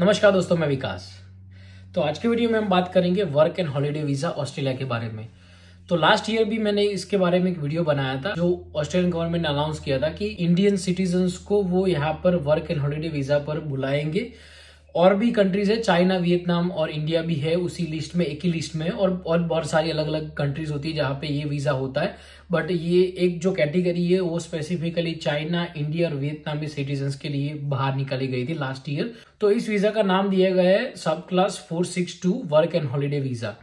नमस्कार दोस्तों, मैं विकास। तो आज के वीडियो में हम बात करेंगे work and holiday visa Australia के बारे में। तो लास्ट ईयर भी मैंने इसके बारे में एक वीडियो बनाया था जो ऑस्ट्रेलियन गवर्नमेंट ने अनाउंस किया था कि इंडियन सिटीजन्स को वो यहाँ पर वर्क एंड हॉलिडे वीज़ा पर बुलाएंगे। और भी कंट्रीज है, चाइना, वियतनाम और इंडिया भी है उसी लिस्ट में, एक ही लिस्ट में है। और बहुत सारी अलग अलग कंट्रीज होती है जहाँ पे ये वीज़ा होता है। बट ये एक जो कैटेगरी है वो स्पेसिफिकली चाइना, इंडिया और वियतनामी सिटीजन्स के लिए बाहर निकाली गई थी लास्ट ईयर। तो इस वीज़ा का नाम दिया गया है सब class 462 work and holiday visa.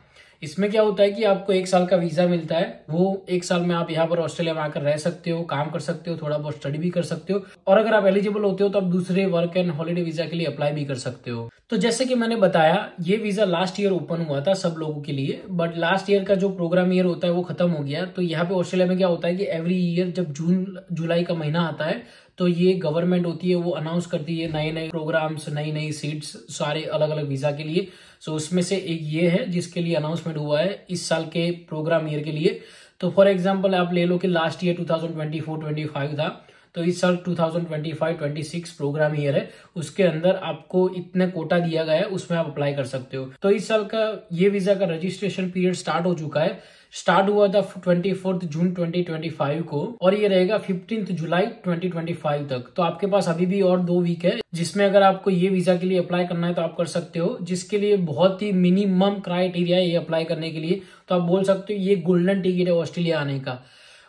इसमें क्या होता है कि आपको 1 साल का वीजा मिलता है। वो 1 साल में आप यहाँ पर ऑस्ट्रेलिया में आकर रह सकते हो, काम कर सकते हो, थोड़ा बहुत स्टडी भी कर सकते हो। और अगर आप एलिजिबल होते हो तो आप दूसरे वर्क एंड हॉलिडे वीजा के लिए अप्लाई भी कर सकते हो। तो जैसे कि मैंने बताया, ये वीजा लास्ट ईयर ओपन हुआ था सब लोगों के लिए, बट लास्ट ईयर का जो प्रोग्राम ईयर होता है वो खत्म हो गया। तो यहाँ पे ऑस्ट्रेलिया में क्या होता है कि एवरी ईयर जब जून जुलाई का महीना आता है तो ये गवर्नमेंट होती है वो अनाउंस करती है नए नए प्रोग्राम्स, नई नई सीट्स सारे अलग अलग वीजा के लिए। सो उसमें से एक ये है जिसके लिए अनाउंसमेंट हुआ है इस साल के प्रोग्राम ईयर के लिए। तो फॉर एग्जांपल आप ले लो कि लास्ट ईयर 2024-25 था, तो इस साल 2025-26 प्रोग्राम ईयर है, उसके अंदर आपको इतने कोटा दिया गया है, उसमें आप अप्लाई कर सकते हो। तो इस साल का ये वीजा का रजिस्ट्रेशन पीरियड स्टार्ट हो चुका है। स्टार्ट हुआ था 24 जून 2025 को और ये रहेगा 15 जुलाई 2025 तक। तो आपके पास अभी भी और 2 वीक है जिसमें अगर आपको ये वीजा के लिए अप्लाई करना है तो आप कर सकते हो, जिसके लिए बहुत ही मिनिमम क्राइटेरिया है ये अप्लाई करने के लिए। तो आप बोल सकते हो ये गोल्डन टिकट है ऑस्ट्रेलिया आने का।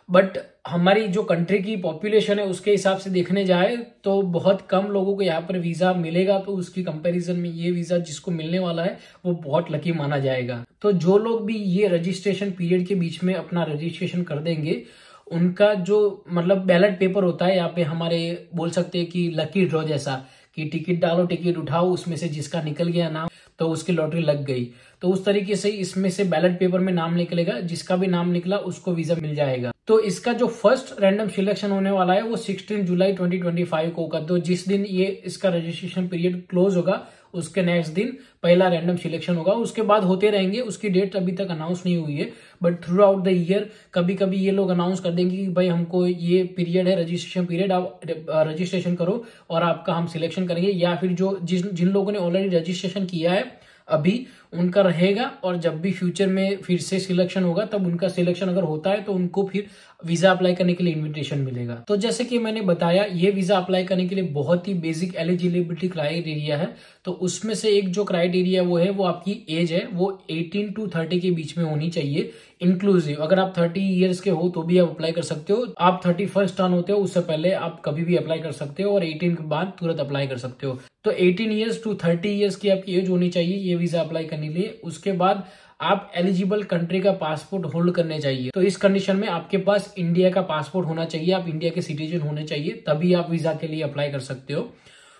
बट हमारी जो कंट्री की पॉपुलेशन है उसके हिसाब से देखने जाए तो बहुत कम लोगों को यहाँ पर वीजा मिलेगा। तो उसकी कंपैरिजन में ये वीजा जिसको मिलने वाला है वो बहुत लकी माना जाएगा। तो जो लोग भी ये रजिस्ट्रेशन पीरियड के बीच में अपना रजिस्ट्रेशन कर देंगे, उनका जो मतलब बैलेट पेपर होता है, यहाँ पे हमारे बोल सकते हैं कि लकी ड्रॉ जैसा, कि टिकट डालो, टिकट उठाओ, उसमें से जिसका निकल गया नाम तो उसकी लॉटरी लग गई। तो उस तरीके से इसमें से बैलेट पेपर में नाम निकलेगा, जिसका भी नाम निकला उसको वीजा मिल जाएगा। तो इसका जो फर्स्ट रैंडम सिलेक्शन होने वाला है वो 16 जुलाई 2025 को होगा। तो जिस दिन ये इसका रजिस्ट्रेशन पीरियड क्लोज होगा उसके नेक्स्ट दिन पहला रैंडम सिलेक्शन होगा। उसके बाद होते रहेंगे, उसकी डेट अभी तक अनाउंस नहीं हुई है, but through out the year कभी कभी ये लोग अनाउंस कर देंगे कि भाई हमको ये पीरियड है रजिस्ट्रेशन पीरियड, आप रजिस्ट्रेशन करो और आपका हम सिलेक्शन करेंगे। या फिर जो जिन लोगों ने ऑलरेडी रजिस्ट्रेशन किया है अभी उनका रहेगा, और जब भी फ्यूचर में फिर से सिलेक्शन होगा तब उनका सिलेक्शन अगर होता है तो उनको फिर वीजा अप्लाई करने के लिए इनविटेशन मिलेगा। तो जैसे कि मैंने बताया, ये वीजा अप्लाई करने के लिए बहुत ही बेसिक एलिजिबिलिटी क्राइटेरिया है। तो उसमें से एक जो क्राइटेरिया वो है वो आपकी एज है, वो 18 to 30 के बीच में होनी चाहिए इंक्लूसिव। अगर आप 30 ईयर्स के हो तो भी आप अप्लाई कर सकते हो। आप 31 टर्न होते हो उससे पहले आप कभी भी अप्लाई कर सकते हो, और 18 के बाद तुरंत अप्लाई कर सकते हो। तो 18 ईयर्स to 30 ईयर्स की आपकी एज होनी चाहिए ये वीजा अप्लाई करने के लिए। उसके बाद आप एलिजिबल कंट्री का पासपोर्ट होल्ड करने चाहिए। तो इस कंडीशन में आपके पास इंडिया का पासपोर्ट होना चाहिए, आप इंडिया के सिटीजन होने चाहिए, तभी आप वीजा के लिए अप्लाई कर सकते हो।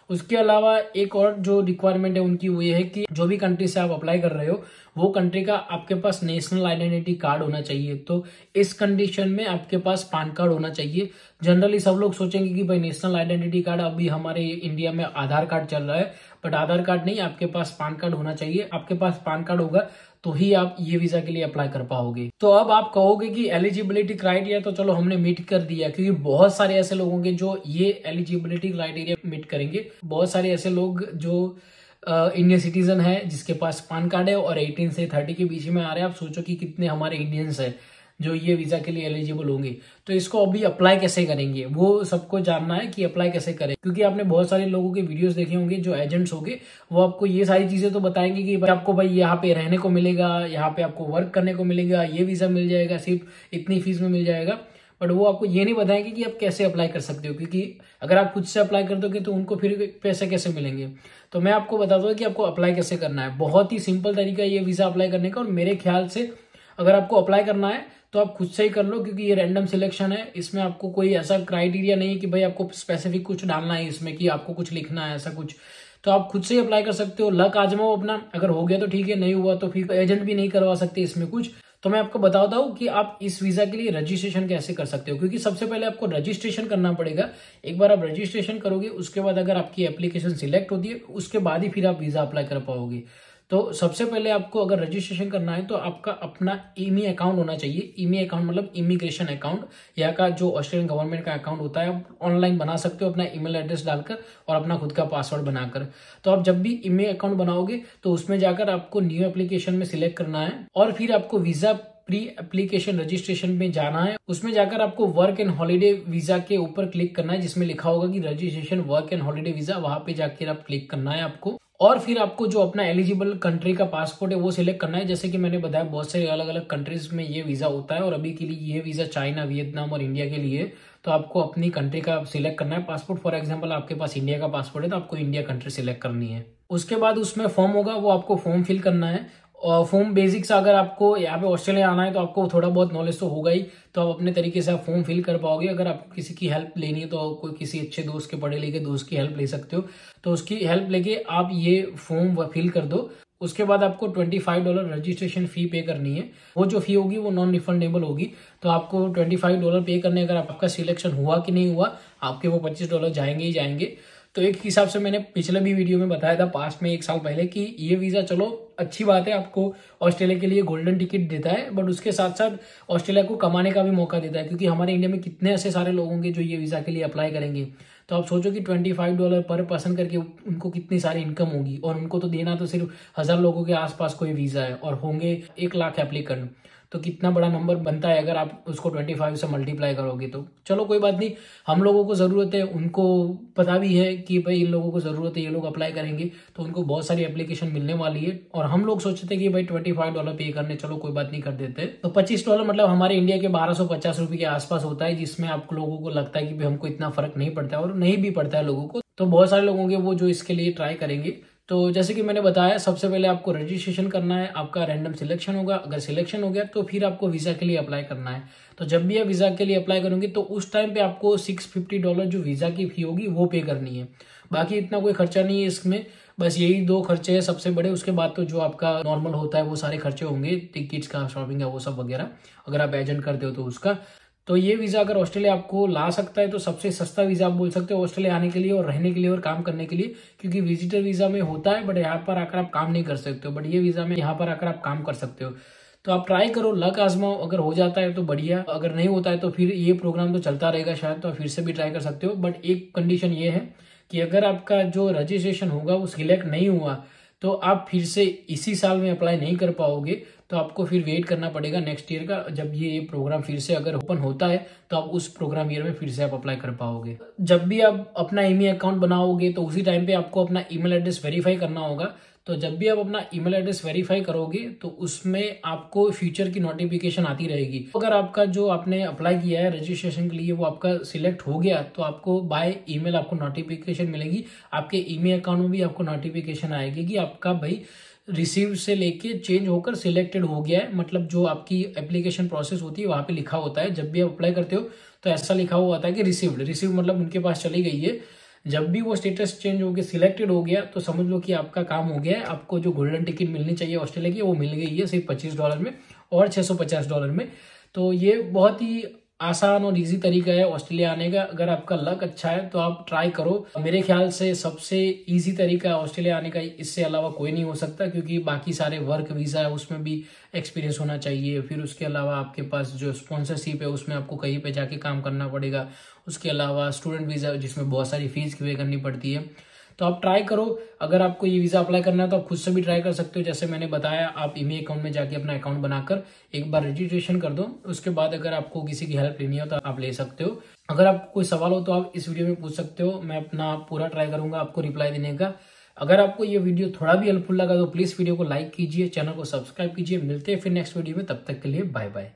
उसके अलावा एक और जो रिक्वायरमेंट है उनकी वो ये है कि जो भी कंट्री से आप अप्लाई कर रहे हो वो कंट्री का आपके पास नेशनल आइडेंटिटी कार्ड होना चाहिए। तो इस कंडीशन में आपके पास पैन कार्ड होना चाहिए। जनरली सब लोग सोचेंगे कि भाई नेशनल आइडेंटिटी कार्ड, अभी हमारे इंडिया में आधार कार्ड चल रहा है, बट आधार कार्ड नहीं, आपके पास पैन कार्ड होना चाहिए। आपके पास पैन कार्ड होगा तो ही आप ये वीजा के लिए अप्लाई कर पाओगे। तो अब आप कहोगे कि एलिजिबिलिटी क्राइटेरिया तो चलो हमने मीट कर दिया, क्योंकि बहुत सारे ऐसे लोग होंगे जो ये एलिजिबिलिटी क्राइटेरिया मीट करेंगे। बहुत सारे ऐसे लोग जो इंडियन सिटीजन है जिसके पास पैन कार्ड है और 18 से 30 के बीच में आ रहे हैं। आप सोचो कि कितने हमारे इंडियंस है जो ये वीजा के लिए एलिजिबल होंगे। तो इसको अभी अप्लाई कैसे करेंगे वो सबको जानना है कि अप्लाई कैसे करें, क्योंकि आपने बहुत सारे लोगों के वीडियोस देखे होंगे जो एजेंट्स होंगे, वो आपको ये सारी चीजें तो बताएंगे कि आपको भाई यहाँ पे रहने को मिलेगा, यहाँ पे आपको वर्क करने को मिलेगा, ये वीजा मिल जाएगा, सिर्फ इतनी फीस में मिल जाएगा। बट वो आपको ये नहीं बताएंगे कि आप कैसे अप्लाई कर सकते हो, क्योंकि अगर आप खुद से अप्लाई कर दोगे तो उनको फिर पैसे कैसे मिलेंगे। तो मैं आपको बता दूं कि आपको अप्लाई कैसे करना है। बहुत ही सिंपल तरीका है ये वीजा अप्लाई करने का, और मेरे ख्याल से अगर आपको अप्लाई करना है तो आप खुद से ही कर लो, क्योंकि ये रैंडम सिलेक्शन है। इसमें आपको कोई ऐसा क्राइटेरिया नहीं है कि भाई आपको स्पेसिफिक कुछ डालना है इसमें, कि आपको कुछ लिखना है ऐसा कुछ। तो आप खुद से ही अप्लाई कर सकते हो, लक आजमाओ अपना। अगर हो गया तो ठीक है, नहीं हुआ तो फिर एजेंट भी नहीं करवा सकते इसमें कुछ। तो मैं आपको बताता हूँ कि आप इस वीजा के लिए रजिस्ट्रेशन कैसे कर सकते हो, क्योंकि सबसे पहले आपको रजिस्ट्रेशन करना पड़ेगा। एक बार आप रजिस्ट्रेशन करोगे उसके बाद अगर आपकी एप्लीकेशन सिलेक्ट होती है उसके बाद ही फिर आप वीजा अप्लाई कर पाओगे। तो सबसे पहले आपको अगर रजिस्ट्रेशन करना है तो आपका अपना ईमी अकाउंट होना चाहिए। ईमी अकाउंट मतलब इमिग्रेशन अकाउंट, या का जो ऑस्ट्रेलियन गवर्नमेंट का अकाउंट होता है, आप ऑनलाइन बना सकते हो अपना ईमेल एड्रेस डालकर और अपना खुद का पासवर्ड बनाकर। तो आप जब भी ईमी अकाउंट बनाओगे तो उसमें जाकर आपको न्यू एप्लीकेशन में सिलेक्ट करना है और फिर आपको वीजा प्री एप्लीकेशन रजिस्ट्रेशन में जाना है। उसमें जाकर आपको वर्क एंड हॉलीडे वीजा के ऊपर क्लिक करना है, जिसमें लिखा होगा कि registration work and holiday visa, वहां पे जाकर आप क्लिक करना है आपको। और फिर आपको जो अपना एलिजिबल कंट्री का पासपोर्ट है वो सिलेक्ट करना है। जैसे कि मैंने बताया बहुत सारे अलग अलग कंट्रीज में ये वीजा होता है और अभी के लिए ये वीजा चाइना, वियतनाम और इंडिया के लिए। तो आपको अपनी कंट्री का सिलेक्ट करना है पासपोर्ट। फॉर एग्जांपल आपके पास इंडिया का पासपोर्ट है तो आपको इंडिया कंट्री सिलेक्ट करनी है। उसके बाद उसमें फॉर्म होगा, वो आपको फॉर्म फिल करना है। और फॉर्म बेसिक्स अगर आपको यहाँ पे ऑस्ट्रेलिया आना है तो आपको थोड़ा बहुत नॉलेज तो होगा ही, तो आप अपने तरीके से आप फॉर्म फिल कर पाओगे। अगर आपको किसी की हेल्प लेनी है तो कोई किसी अच्छे दोस्त के, पढ़े लिखे दोस्त की हेल्प ले सकते हो, तो उसकी हेल्प लेके आप ये फॉर्म फिल कर दो। उसके बाद आपको $25 रजिस्ट्रेशन फी पे करनी है। वो जो फी होगी वो नॉन रिफंडेबल होगी, तो आपको $25 पे करने। अगर आपका सिलेक्शन हुआ कि नहीं हुआ, आपके वो $25 जाएंगे ही जाएंगे। तो एक हिसाब से मैंने पिछले भी वीडियो में बताया था, पास्ट में 1 साल पहले, कि ये वीजा चलो अच्छी बात है, आपको ऑस्ट्रेलिया के लिए गोल्डन टिकट देता है, बट उसके साथ साथ ऑस्ट्रेलिया को कमाने का भी मौका देता है। क्योंकि हमारे इंडिया में कितने ऐसे सारे लोग होंगे जो ये वीजा के लिए अप्लाई करेंगे। तो आप सोचो कि $25 पर पर्सन करके उनको कितनी सारी इनकम होगी, और उनको तो देना तो सिर्फ 1000 लोगों के आसपास कोई वीजा है, और होंगे 1 लाख एप्लीकेंट। तो कितना बड़ा नंबर बनता है अगर आप उसको 25 से मल्टीप्लाई करोगे। तो चलो कोई बात नहीं, हम लोगों को जरूरत है, उनको पता भी है कि भाई इन लोगों को जरूरत है, ये लोग अप्लाई करेंगे तो उनको बहुत सारी एप्लीकेशन मिलने वाली है। और हम लोग सोचते हैं कि भाई $25 पे करने, चलो कोई बात नहीं कर देते। तो $25 मतलब हमारे इंडिया के 1250 रुपए के आसपास होता है, जिसमें आप लोगों को लगता है कि भाई हमको इतना फर्क नहीं पड़ता है, और नहीं भी पड़ता है लोगों को। तो बहुत सारे लोग होंगे वो जो इसके लिए ट्राई करेंगे। तो जैसे कि मैंने बताया, सबसे पहले आपको रजिस्ट्रेशन करना है, आपका रैंडम सिलेक्शन होगा। अगर सिलेक्शन हो गया तो फिर आपको वीजा के लिए अप्लाई करना है। तो जब भी आप वीजा के लिए अप्लाई करोगे तो उस टाइम पे आपको $650 जो वीजा की फी होगी वो पे करनी है। बाकी इतना कोई खर्चा नहीं है इसमें, बस यही 2 खर्चे हैं सबसे बड़े। उसके बाद तो जो आपका नॉर्मल होता है वो सारे खर्चे होंगे, टिकट्स का, शॉपिंग का, वो सब वगैरह, अगर आप एजेंट करते हो तो उसका। तो ये वीजा अगर ऑस्ट्रेलिया आपको ला सकता है तो सबसे सस्ता वीजा आप बोल सकते हो ऑस्ट्रेलिया आने के लिए और रहने के लिए और काम करने के लिए। क्योंकि विजिटर वीजा में होता है, बट यहाँ पर आकर आप काम नहीं कर सकते हो, बट ये वीजा में यहाँ पर आकर आप काम कर सकते हो। तो आप ट्राई करो, लक आजमाओ, अगर हो जाता है तो बढ़िया, अगर नहीं होता है तो फिर ये प्रोग्राम तो चलता रहेगा शायद, तो फिर से भी ट्राई कर सकते हो। बट एक कंडीशन ये है कि अगर आपका जो रजिस्ट्रेशन होगा वो सिलेक्ट नहीं हुआ तो आप फिर से इसी साल में अप्लाई नहीं कर पाओगे। तो आपको फिर वेट करना पड़ेगा नेक्स्ट ईयर का, जब ये प्रोग्राम फिर से अगर ओपन होता है तो आप उस प्रोग्राम ईयर में फिर से आप अप्लाई कर पाओगे। जब भी आप अपना ईमी अकाउंट बनाओगे तो उसी टाइम पे आपको अपना ईमेल एड्रेस वेरीफाई करना होगा। तो जब भी आप अपना ईमेल एड्रेस वेरीफाई करोगे तो उसमें आपको फ्यूचर की नोटिफिकेशन आती रहेगी। अगर आपका जो आपने अप्लाई किया है रजिस्ट्रेशन के लिए वो आपका सिलेक्ट हो गया तो आपको बाय ईमेल आपको नोटिफिकेशन मिलेगी। आपके ईमेल अकाउंट में भी आपको नोटिफिकेशन आएगी कि आपका भाई रिसीव से लेके चेंज होकर सिलेक्टेड हो गया है। मतलब जो आपकी एप्लीकेशन प्रोसेस होती है वहां पे लिखा होता है, जब भी आप अप्लाई करते हो तो ऐसा लिखा हुआ होता है कि रिसीव्ड। रिसीव मतलब उनके पास चली गई है। जब भी वो स्टेटस चेंज हो गया, सिलेक्टेड हो गया, तो समझ लो कि आपका काम हो गया है। आपको जो गोल्डन टिकट मिलनी चाहिए ऑस्ट्रेलिया की वो मिल गई है, सिर्फ $25 में और $650 में। तो ये बहुत ही आसान और इजी तरीका है ऑस्ट्रेलिया आने का। अगर आपका लक अच्छा है तो आप ट्राई करो। मेरे ख्याल से सबसे इजी तरीका ऑस्ट्रेलिया आने का इससे अलावा कोई नहीं हो सकता, क्योंकि बाकी सारे वर्क वीजा है उसमें भी एक्सपीरियंस होना चाहिए। फिर उसके अलावा आपके पास जो स्पॉन्सरशिप है उसमें आपको कहीं पे जाके काम करना पड़ेगा। उसके अलावा स्टूडेंट वीजा जिसमें बहुत सारी फीस पे करनी पड़ती है। तो आप ट्राई करो, अगर आपको ये वीजा अप्लाई करना है तो आप खुद से भी ट्राई कर सकते हो। जैसे मैंने बताया, आप ईमेल अकाउंट में जाके अपना अकाउंट बनाकर एक बार रजिस्ट्रेशन कर दो। उसके बाद अगर आपको किसी की हेल्प लेनी हो तो आप ले सकते हो। अगर आपको कोई सवाल हो तो आप इस वीडियो में पूछ सकते हो, मैं अपना पूरा ट्राई करूंगा आपको रिप्लाई देने का। अगर आपको ये वीडियो थोड़ा भी हेल्पफुल लगा तो प्लीज वीडियो को लाइक कीजिए, चैनल को सब्सक्राइब कीजिए। मिलते हैं फिर नेक्स्ट वीडियो में, तब तक के लिए बाय बाय।